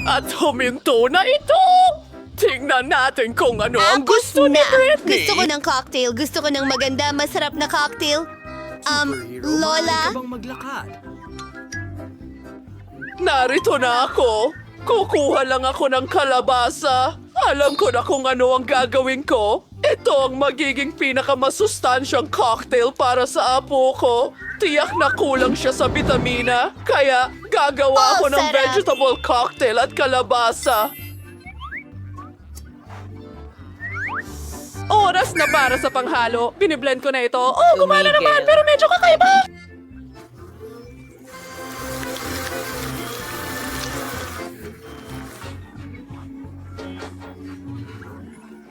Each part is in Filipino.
At huminto na ito! Tingnan natin kung ano ang gusto ni Britney. Gusto ko ng cocktail. Gusto ko ng maganda, masarap na cocktail. Lola? maglakad. Narito na ako. Kukuha lang ako ng kalabasa. Alam ko na kung ano ang gagawin ko. Ito ang magiging pinakamasustansyang cocktail para sa apo ko. Tiyak na kulang siya sa bitamina. Kaya gagawa ako ng sarap. vegetable cocktail at kalabasa. Oras na para sa panghalo. Biniblend ko na ito. Oh, gumana Tumigil. naman, pero medyo kakaiba.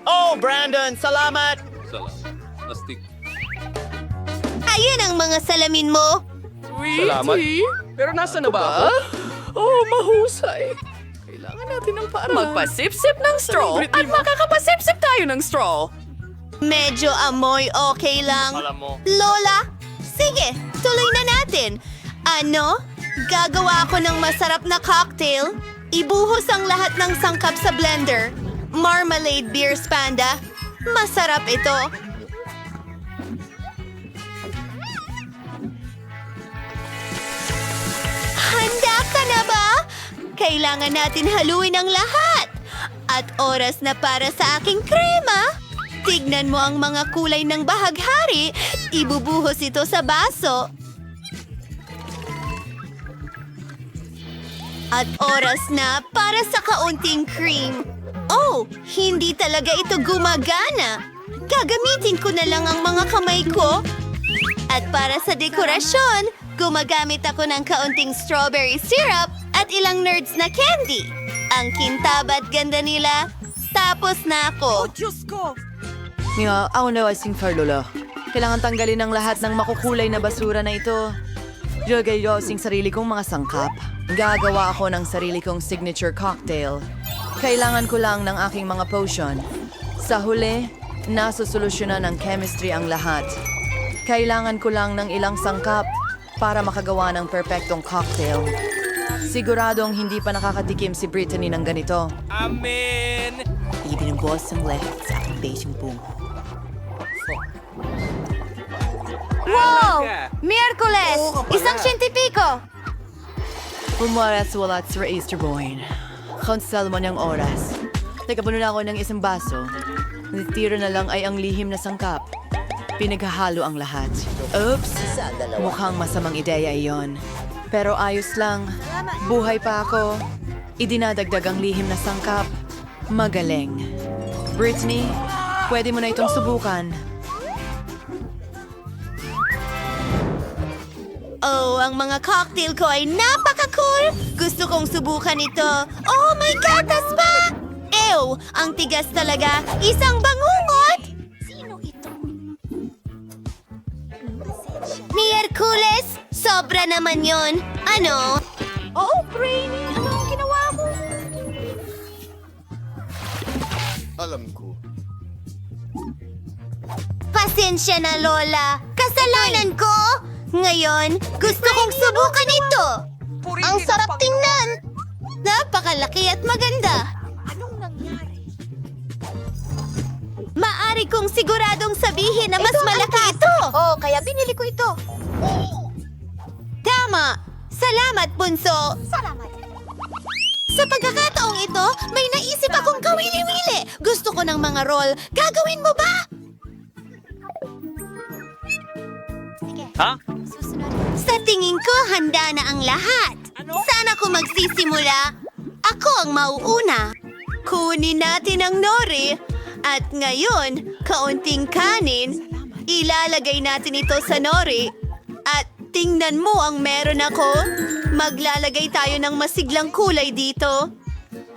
Oh, Brandon, salamat! Ayun ang mga salamin mo. Sweetie? Pero nasa na ba ako? Oh, mahusay. Kailangan natin ng paraan. Magpasip-sip ng straw at makakapasip-sip tayo ng straw. Medyo amoy okay lang. Lola, sige, tuloy na natin. Ano? Gagawa ako ng masarap na cocktail. Ibuhos ang lahat ng sangkap sa blender. Marmalade beers, Panda. Masarap ito. Handa ka na ba? Kailangan natin haluin ang lahat. At oras na para sa aking krema. Tignan mo ang mga kulay ng bahaghari. Ibubuhos ito sa baso. At oras na para sa kaunting cream. Oh, hindi talaga ito gumagana. Gagamitin ko na lang ang mga kamay ko. At para sa dekorasyon, gumagamit ako ng kaunting strawberry syrup at ilang nerds na candy. Ang kintab at ganda nila. Tapos na ako. Nga, ako na asing Lola. Kailangan tanggalin ang lahat ng makukulay na basura na ito. Lagay ko asing sarili kong mga sangkap. Gagawa ako ng sarili kong signature cocktail. Kailangan ko lang ng aking mga potion. Sa huli, nasusolusyonan ng chemistry ang lahat. Kailangan ko lang ng ilang sangkap para makagawa ng perpektong cocktail. Siguradong hindi pa nakakatikim si Brittany ng ganito. Amen! Ibinubos ang lahat sa aking basing bungo. Wow! Miyerkules! Isang siyentipiko! Pumaras-walat sa Easter Boyne. Konsal mo niyang oras. Teka, puno na ako ng isang baso. Natitira na lang ay ang lihim na sangkap. Pinaghahalo ang lahat. Oops! Mukhang masamang ideya iyon. Pero ayos lang. Buhay pa ako. Idinadagdag ang lihim na sangkap. Magaling. Brittany, pwede mo na itong subukan. Oh, ang mga cocktail ko ay napaka-cool! Gusto kong subukan ito. Oh, may gatas pa! Ew! Ang tigas talaga. Isang bangungot! Sino ito? Miyerkules! Sobra naman yon. Ano? Oh, Brainy! Ano ang ginawa mo? Alam ko. Pasensya na, Lola. Kasalanan ko! Ngayon, gusto kong subukan ito. Ang sarap tingnan. Napakalaki at maganda. Anong nangyari? Maari kong siguradong sabihin na mas malaki ito. Oh, kaya binili ko ito. Tama. Salamat, Bunso. Salamat. Sa pagkakataong ito, may naisip akong kawili-wili. Gusto ko ng mga roll. Gagawin mo ba? Ha? Sa tingin ko, handa na ang lahat. Saan ako magsisimula? Ako ang mauuna. Kunin natin ang nori. At ngayon, kaunting kanin. Ilalagay natin ito sa nori. At tingnan mo ang meron ako. Maglalagay tayo ng masiglang kulay dito.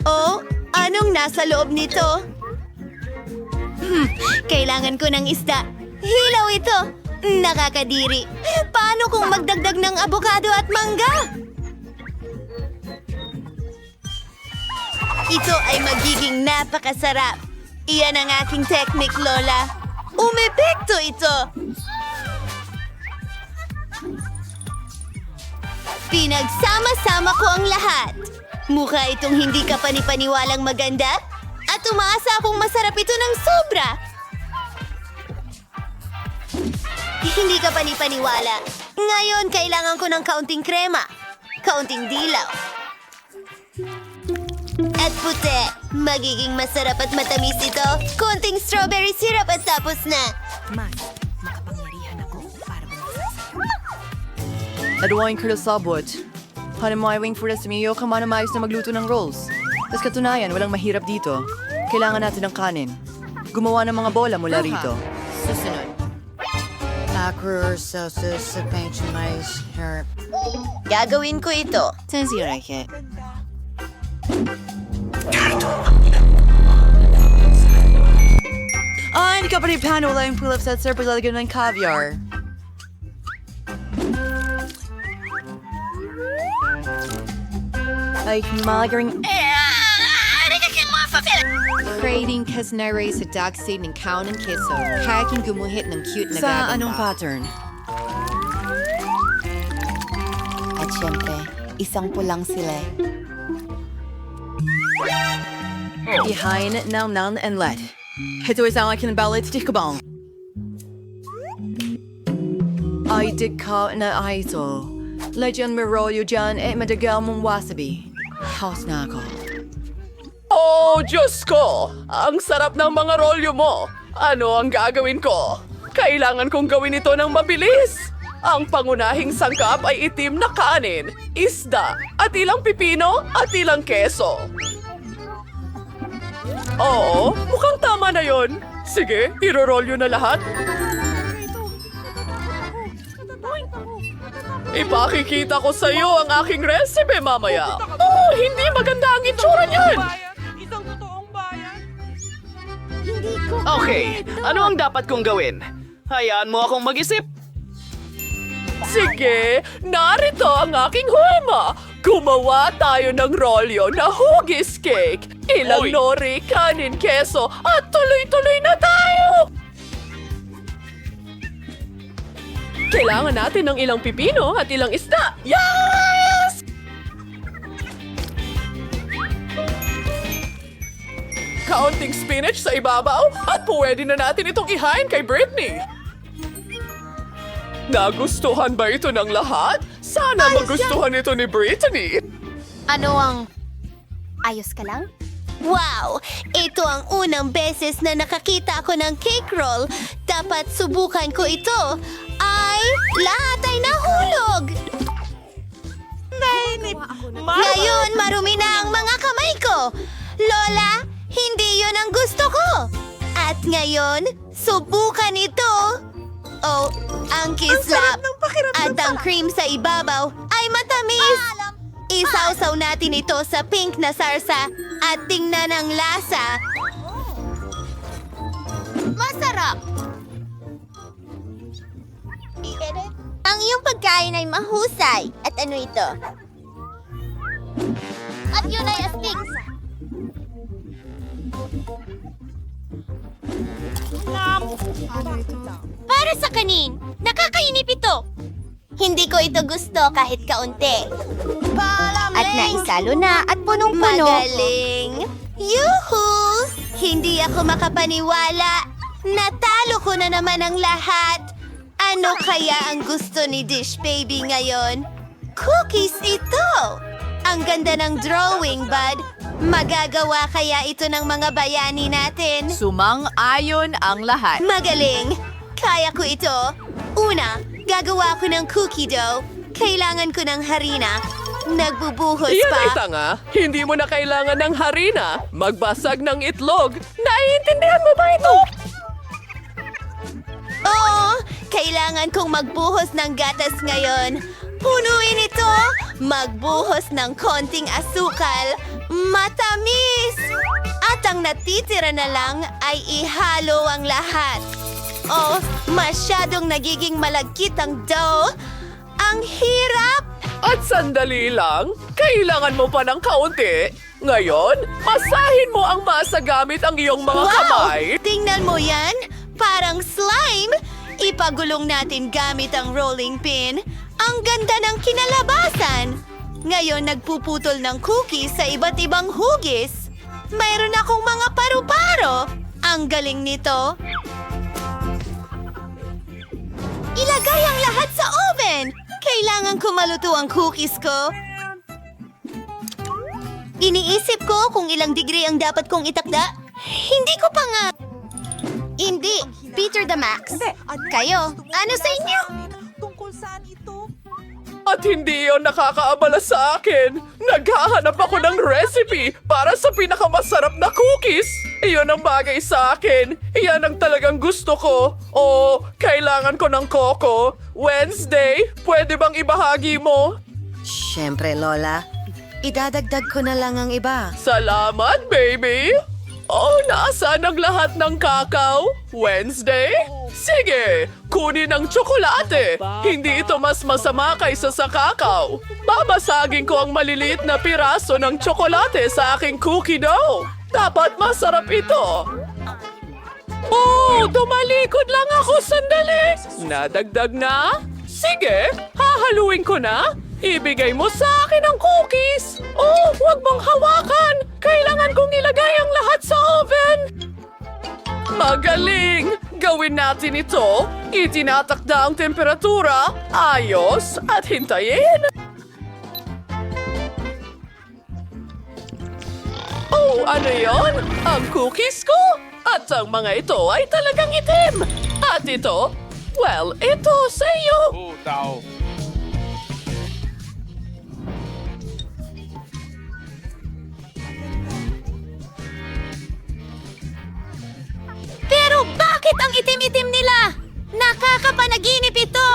Oh, anong nasa loob nito? Kailangan ko ng isda. Hilaw ito. Nakakadiri. Paano kung magdagdag ng abogado at mangga? Ito ay magiging napakasarap. Iyan ang aking technique, Lola. Umepekto ito. Pinagsama-sama ko ang lahat. Mukha itong hindi ka panipaniwalang maganda at umaasa akong masarap ito ng sobra. Hindi ka panipaniwala. Ngayon, kailangan ko ng kaunting krema, kaunting dilaw, at puti. Magiging masarap at matamis ito. Konting strawberry syrup at tapos na. Aduain ko na sabot. Hanamaywing furas miyo ka manamayos na magluto ng rolls. Tapos katunayan, walang mahirap dito. Kailangan natin ng kanin. Gumawa ng mga bola mula rito. Susunod. Macro sauces sa mais herb. Gagawin ko ito. Sensirake. Hindi ka pa rin plano. Wala yung pull-ups at sir paglalagyan ng caviar. Ay, magaring... Creating kasnare sa dark side ng kaon ng keso. Kaya king gumuhit ng cute na Sa gagamba. anong pattern? At syempre, isang pulang sila. Behind Nan and Let. Ito ay ang aking ballot di kabang. Ay, di ka na ito. Legend Mirolyo dyan at madagal mong wasabi. House na ako. Oh, Diyos ko! Ang sarap ng mga rolyo mo! Ano ang gagawin ko? Kailangan kong gawin ito ng mabilis! Ang pangunahing sangkap ay itim na kanin, isda, at ilang pipino at ilang keso. Oo, mukhang tama na yon. Sige, irorolyo na lahat. Ipakikita ko sa iyo ang aking recipe mamaya. Oh, hindi maganda ang itsura niyan! Okay, ano ang dapat kong gawin? Hayaan mo akong mag-isip. Sige, narito ang aking huema. Gumawa tayo ng rolyo na hugis cake. Ilang Oy! nori, kanin, keso, at tuloy-tuloy na tayo! Kailangan natin ng ilang pipino at ilang isda. Yes! Kaunting spinach sa ibabaw at pwede na natin itong ihain kay Britney. Nagustuhan ba ito ng lahat? Sana magustuhan ito ni Britney. Ano ang... Ayos ka lang? Wow! Ito ang unang beses na nakakita ako ng cake roll. Dapat subukan ko ito. Ay, lahat ay nahulog! Ngayon, marumi na ang mga kamay ko. Lola, hindi yon ang gusto ko. At ngayon, subukan ito. Oh, ang kislap. At ang cream sa ibabaw ay matamis. Isawsaw natin ito sa pink na sarsa at tingnan ang lasa. Masarap! Ang iyong pagkain ay mahusay. At ano ito? At yun ay astig. Para sa kanin, nakakainip ito. Hindi ko ito gusto kahit kaunti. At naisalo na at punong-puno. Magaling! Yuhu! Hindi ako makapaniwala. Natalo ko na naman ang lahat. Ano kaya ang gusto ni Dish Baby ngayon? Cookies ito! Ang ganda ng drawing, bud. Magagawa kaya ito ng mga bayani natin? Sumang-ayon ang lahat. Magaling! Kaya ko ito. Una, gagawa ko ng cookie dough. Kailangan ko ng harina. Nagbubuhos Iyan pa. ay tanga. Hindi mo na kailangan ng harina. Magbasag ng itlog. Naiintindihan mo ba ito? Oo, kailangan kong magbuhos ng gatas ngayon. Punuin ito. Magbuhos ng konting asukal. Matamis! At ang natitira na lang ay ihalo ang lahat. Oh, masyadong nagiging malagkit ang dough. Ang hirap! At sandali lang, kailangan mo pa ng kaunti. Ngayon, masahin mo ang masa gamit ang iyong mga kamay. Tingnan mo yan! Parang slime! Ipagulong natin gamit ang rolling pin. Ang ganda ng kinalabasan! Ngayon nagpuputol ng cookies sa iba't ibang hugis. Mayroon akong mga paru-paro. Ang galing nito. Ilagay ang lahat sa oven. Kailangan ko maluto ang cookies ko. Iniisip ko kung ilang degree ang dapat kong itakda. Hindi ko pa nga. Hindi. Peter the Max. Kayo, ano sa inyo? At hindi yon nakakaabala sa akin. Naghahanap ako ng recipe para sa pinakamasarap na cookies. Iyon ang bagay sa akin. Iyan ang talagang gusto ko. O, kailangan ko ng coco. Wednesday, pwede bang ibahagi mo? Siyempre, Lola. Idadagdag ko na lang ang iba. Salamat, baby! Oh, nasaan ang lahat ng kakao? Wednesday? Sige, kunin ang tsokolate. Hindi ito mas masama kaysa sa kakao. Babasagin ko ang maliliit na piraso ng tsokolate sa aking cookie dough. Dapat masarap ito. Oh, tumalikod lang ako sandali. Nadagdag na? Sige, hahaluin ko na. Ibigay mo sa akin ang cookies! Oh, huwag mong hawakan! Kailangan kong ilagay ang lahat sa oven! Magaling! Gawin natin ito. Itinatakda ang temperatura, ayos, at hintayin. Oh, ano yon? Ang cookies ko? At ang mga ito ay talagang itim. At ito? Well, ito sa iyo. Pero bakit ang itim-itim nila? Nakakapanaginip ito!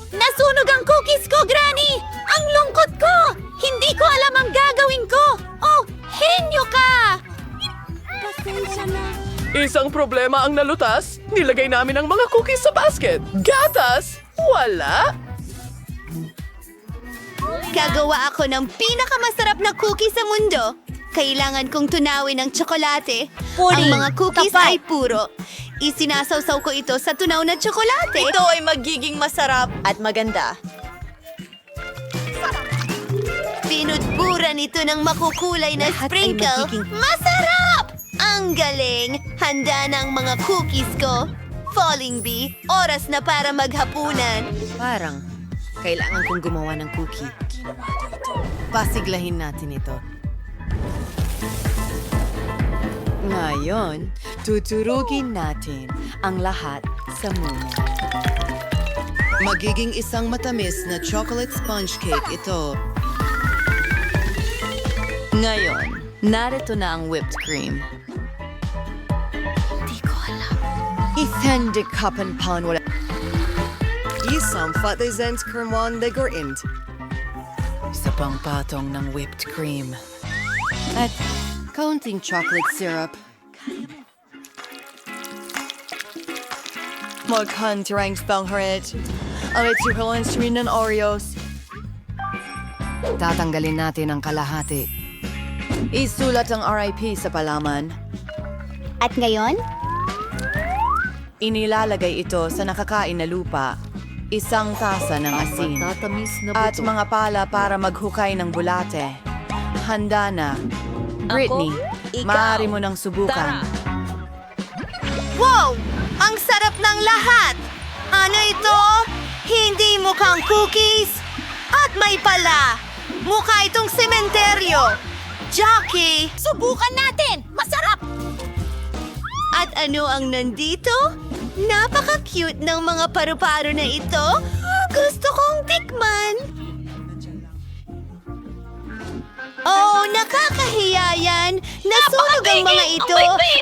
Nasunog ang cookies ko, Granny! Ang lungkot ko! Hindi ko alam ang gagawin ko! Oh, henyo ka! Isang problema ang nalutas. Nilagay namin ang mga cookies sa basket. Gatas? Wala. Gagawa ako ng pinakamasarap na cookie sa mundo. Kailangan kong tunawin ng tsokolate. Ang mga cookies ay puro. Isinasawsaw ko ito sa tunaw na tsokolate. Ito ay magiging masarap at maganda. Pinudburan ito ng makukulay na sprinkle. Masarap! Ang galing! Handa na ang mga cookies ko. Falling Bee, oras na para maghapunan. Parang, kailangan kong gumawa ng cookie. Pasiglahin natin ito. Ngayon, tuturugin natin ang lahat sa mumo. Magiging isang matamis na chocolate sponge cake ito. Ngayon, narito na ang whipped cream. Isang kapan pan wala. Isang fatizens kermon de gorint. Isa pang patong ng whipped cream. At kaunting chocolate syrup. Maghantirang pangharit. Alit si Herlens rin ng Oreos. Tatanggalin natin ang kalahati. Isulat ang RIP sa palaman. At ngayon? Inilalagay ito sa nakakain na lupa. Isang tasa ng asin. At mga pala para maghukay ng bulate. Handa na. Britney, maaari mo nang subukan. Wow! Ang sarap ng lahat! Ano ito? Hindi mukhang cookies? At may pala! Mukha itong sementeryo! Jackie! Subukan natin! Masarap! At ano ang nandito? Napaka-cute ng mga paru-paro na ito. Gusto kong tikman. Oh, nakakahiya yan. Nasunog ang mga ito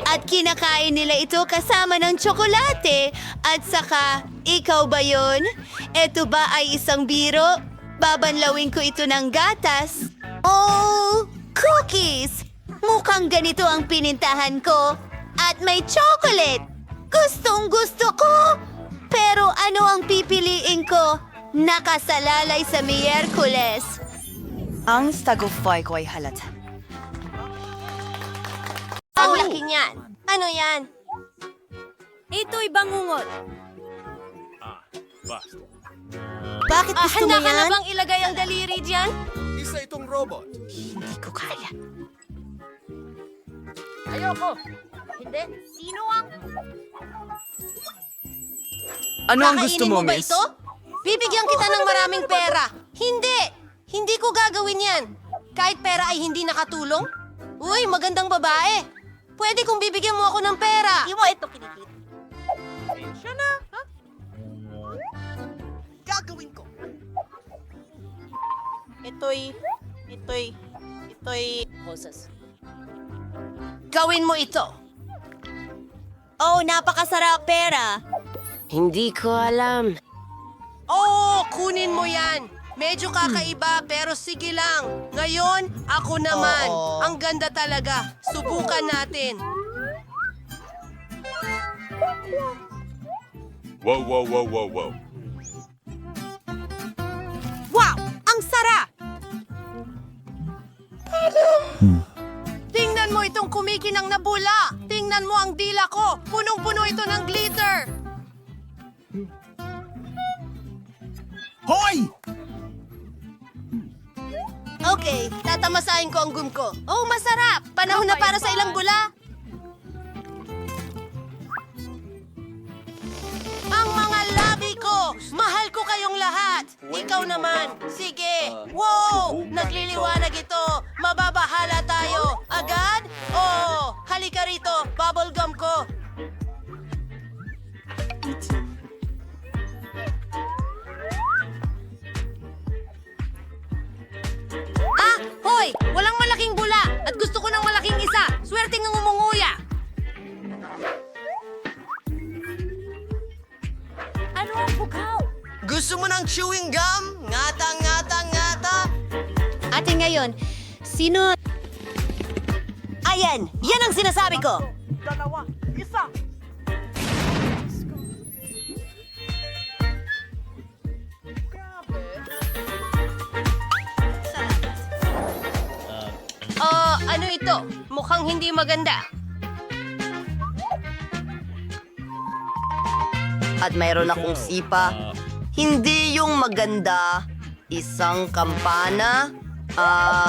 at kinakain nila ito kasama ng tsokolate. At saka, ikaw ba yon? Ito ba ay isang biro? Babanlawin ko ito ng gatas. Oh, cookies! Mukhang ganito ang pinintahan ko. At may chocolate. Gustong gusto ko. Pero ano ang pipiliin ko? Nakasalalay sa Miyerkules. Ang stagufay ko ay halata. Ang laki niyan. Ano yan? Ito'y bangungot. Bakit gusto mo yan? Handa ka na bang ilagay ang daliri diyan? Isa itong robot. Hindi ko kaya. Ano ang gusto Kakainin mo, ba miss? ito? Bibigyan kita ng maraming pera. Hindi! Hindi ko gagawin yan. Kahit pera ay hindi nakatulong. Uy, magandang babae. Pwede kong bibigyan mo ako ng pera. Hindi mo ito kinikita. Gagawin ko. Ito'y... Hoses. Gawin mo ito. Oh, napakasarap pera. Hindi ko alam. Oo, kunin mo yan. Medyo kakaiba pero sige lang. Ngayon, ako naman. Ang ganda talaga. Subukan natin. Wow, wow, wow, wow, wow. Wow! Ang sarap! Tingnan mo itong kumikinang na bula. Tingnan mo ang dila ko. Punong-puno ito ng glitter. Okay, tatamasahin ko ang gum ko. Oh, masarap! Panahon na para sa ilang bula. Ang mga labi ko! Mahal ko kayong lahat! Ikaw naman! Sige! Wow! Nagliliwanag ito! Mababahala tayo! Agad? Oh! Halika rito! Bubblegum ko! Ah! Hoy! Walang malaking bula! At gusto ko ng malaking isa! Swerte ng umunguya! Ano ang bukaw? Gusto mo ng chewing gum? Ngata, ngata, ngata! Ate ngayon, sino... Ayan! Yan ang sinasabi ko! Ano ito? Mukhang hindi maganda. At mayroon akong sipa. Hindi yung maganda. Isang kampana.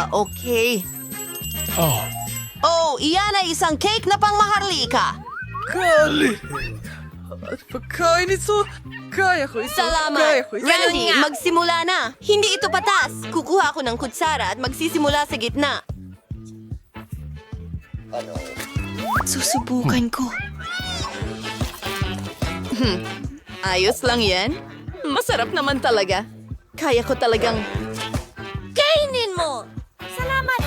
Okay. Oh, iyan ay isang cake na pangmaharlika. Gali! At pagkain ito, kaya ko ito. Salamat. Kaya ko ito. Randy, magsimula na. Hindi ito patas. Kukuha ako ng kutsara at magsisimula sa gitna. Susubukan ko. Ayos lang yan. Masarap naman talaga. Kaya ko talagang... Kainin mo! Salamat!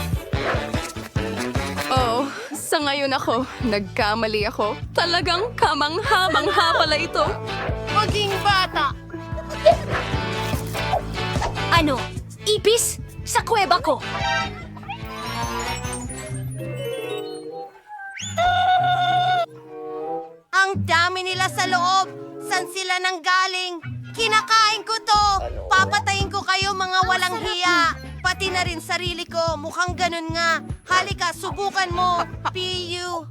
Oh, sa ngayon ako, nagkamali ako. Talagang kamangha-mangha pala ito. Maging bata! Ano? Ipis? Sa kuweba ko! Ang dami nila sa loob! San sila nang galing? Kinakain ko to! Papatayin ko kayo mga walang hiya! Pati na rin sarili ko, mukhang ganun nga. Halika, subukan mo. P.U.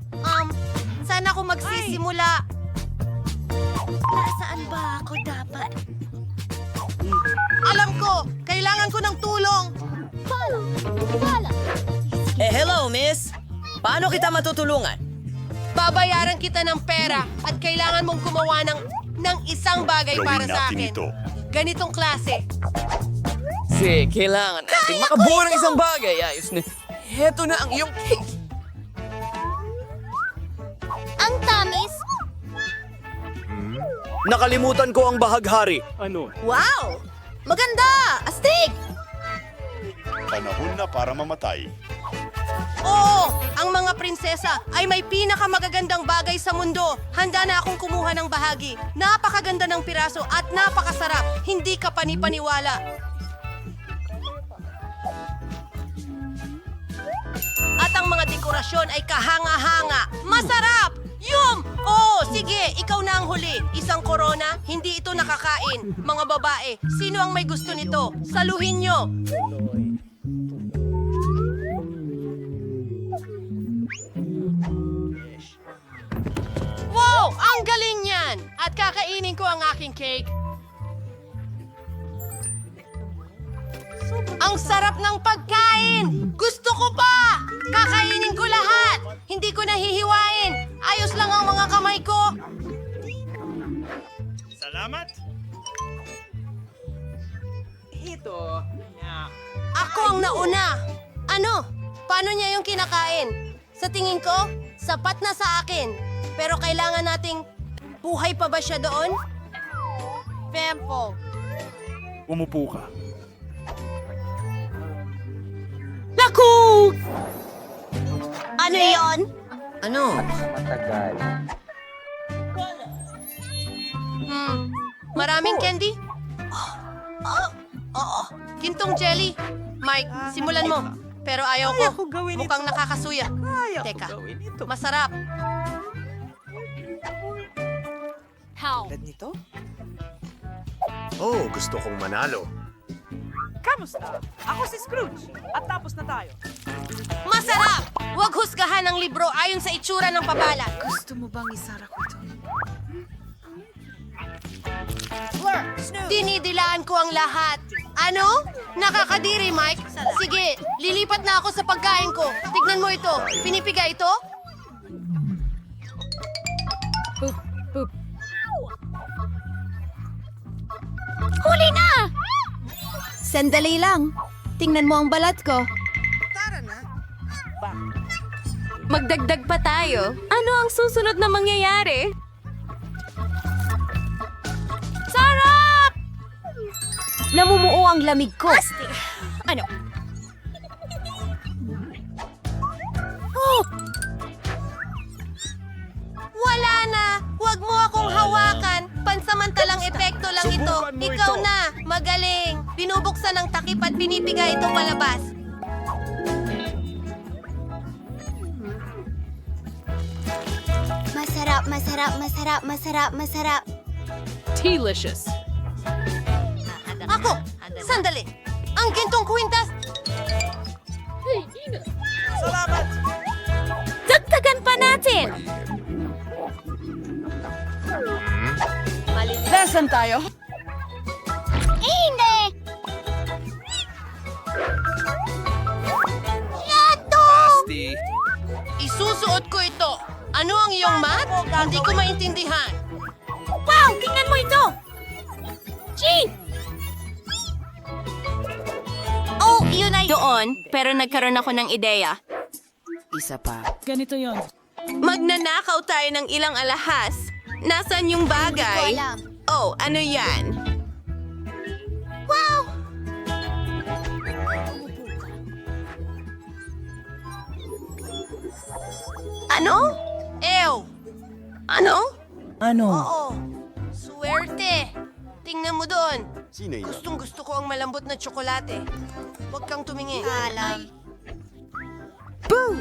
Saan ako magsisimula? Nasaan ba ako dapat? Alam ko! Kailangan ko ng tulong! Hello, miss. Paano kita matutulungan? Babayaran kita ng pera at kailangan mong gumawa ng isang bagay para sa akin. Ganitong klase. Sige, kailangan natin makabuo ng isang bagay. Ayos na. Heto na ang iyong cake. Ang tamis! Nakalimutan ko ang bahaghari. Wow! Maganda! Astig! Panahon na para mamatay. Oo! Ang mga prinsesa ay may pinakamagagandang bagay sa mundo. Handa na akong kumuha ng bahagi. Napakaganda ng piraso at napakasarap. Hindi ka panipaniwala. At ang mga dekorasyon ay kahanga-hanga. Masarap! Yum! Oo, sige, ikaw na ang huli. Isang korona, hindi ito nakakain. Mga babae, sino ang may gusto nito? Saluhin nyo! Wow! Ang galing yan! At kakainin ko ang aking cake. Subukan Ang sarap ng pagkain! Gusto ko pa! Kakainin ko lahat! Hindi ko nahihiwain! Ayos lang ang mga kamay ko! Salamat! Ako ang nauna! Ano? Paano niya yung kinakain? Sa tingin ko, sapat na sa akin. Pero kailangan nating... Buhay pa ba siya doon? Pempo. Umupo ka. Naku! Ano yon? Ano? Maraming candy? Oo. Gintong jelly. Mike, simulan mo. Pero ayaw ko. Mukhang nakakasuya. Teka, masarap. Oh, gusto kong manalo. Masarap! Huwag husgahan ang libro ayon sa itsura ng pabalat. Gusto mo bang isara ko ito? Dinidilaan ko ang lahat. Ano? Nakakadiri, Mike. Sige, lilipat na ako sa pagkain ko. Tignan mo ito. Pinipiga ito? Huli na! Sandali lang. Tingnan mo ang balat ko. Magdagdag pa tayo. Ano ang susunod na mangyayari? Sarap! Namumuo ang lamig ko. Ano? Wala na! Huwag mo akong hawakan! Pansamantalang epekto lang ito. Subukan mo Ikaw ito. na! Magaling! Binubuksan ng takip at pinipiga ito palabas. Masarap, masarap, masarap, masarap, masarap. Delicious. Ako! Sandali! Ang gintong kwintas! Dagdagan pa natin! Lesson tayo. Hindi! Yato! Isusuot ko ito. Ano ang iyong mat? Hindi ko maintindihan. Wow! Tingnan mo ito! Gee! Oh, yun ay... Doon, pero nagkaroon ako ng ideya. Isa pa. Magnanakaw tayo ng ilang alahas. Nasaan yung bagay? Oh, ano yan? Wow! Ano? Ew! Ano? Ano? Oo. Swerte! Tingnan mo doon. Sino yan? Gustong gusto ko ang malambot na tsokolate. Huwag kang tumingin. Alam. Oh.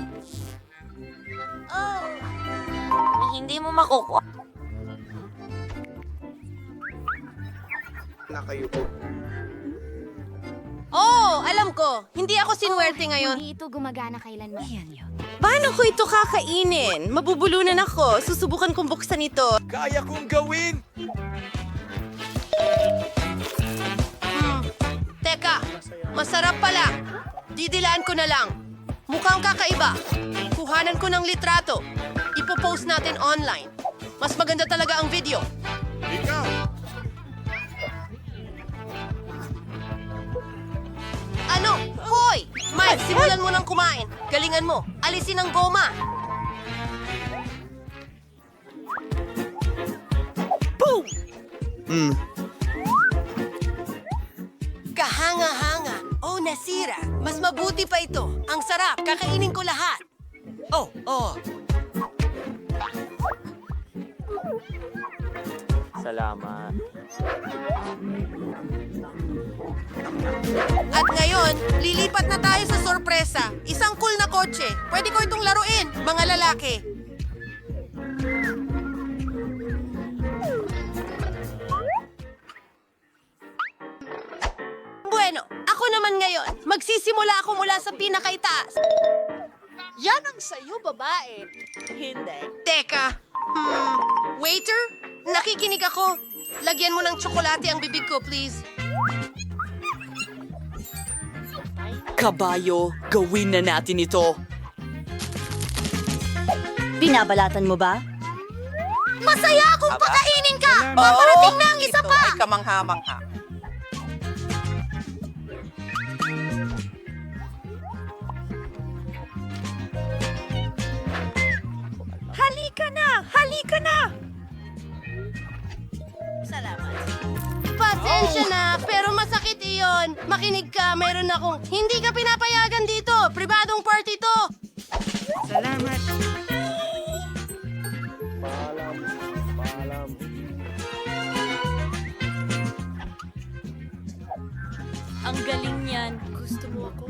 Hindi mo makukuha. Na kayo po. Oh, alam ko. Hindi ako sinwerte ngayon. Hindi ito gumagana kailanman. Paano ko ito kakainin? Mabubulunan ako. Susubukan kong buksan ito. Kaya kong gawin! Teka, masarap pala. Didilaan ko na lang. Mukhang kakaiba. Kuhanan ko ng litrato. Ipopost natin online. Mas maganda talaga ang video. Ikaw! Ano? Hoy! Mike, simulan mo nang kumain. Galingan mo. Alisin ang goma. Boom! Kahanga-hanga. Oh, nasira. Mas mabuti pa ito. Ang sarap. Kakainin ko lahat. Oh, oh. Salamat. At ngayon, lilipat na tayo sa sorpresa. Isang cool na kotse. Pwede ko itong laruin, mga lalaki. Bueno, ako naman ngayon. Magsisimula ako mula sa pinakaitaas. Yan ang sayo, babae. Hindi. Teka. Waiter? Nakikinig ako. Lagyan mo ng tsokolate ang bibig ko, please. Kabayo, gawin na natin ito. Binabalatan mo ba? Masaya akong pakainin ka! Paparating na ang isa pa! Kamangha-mangha. Halika na! Halika na! Pasensya na, pero masakit iyon. Makinig ka, mayroon akong... Hindi ka pinapayagan dito! Pribadong party to! Ang galing niyan. Gusto mo ako?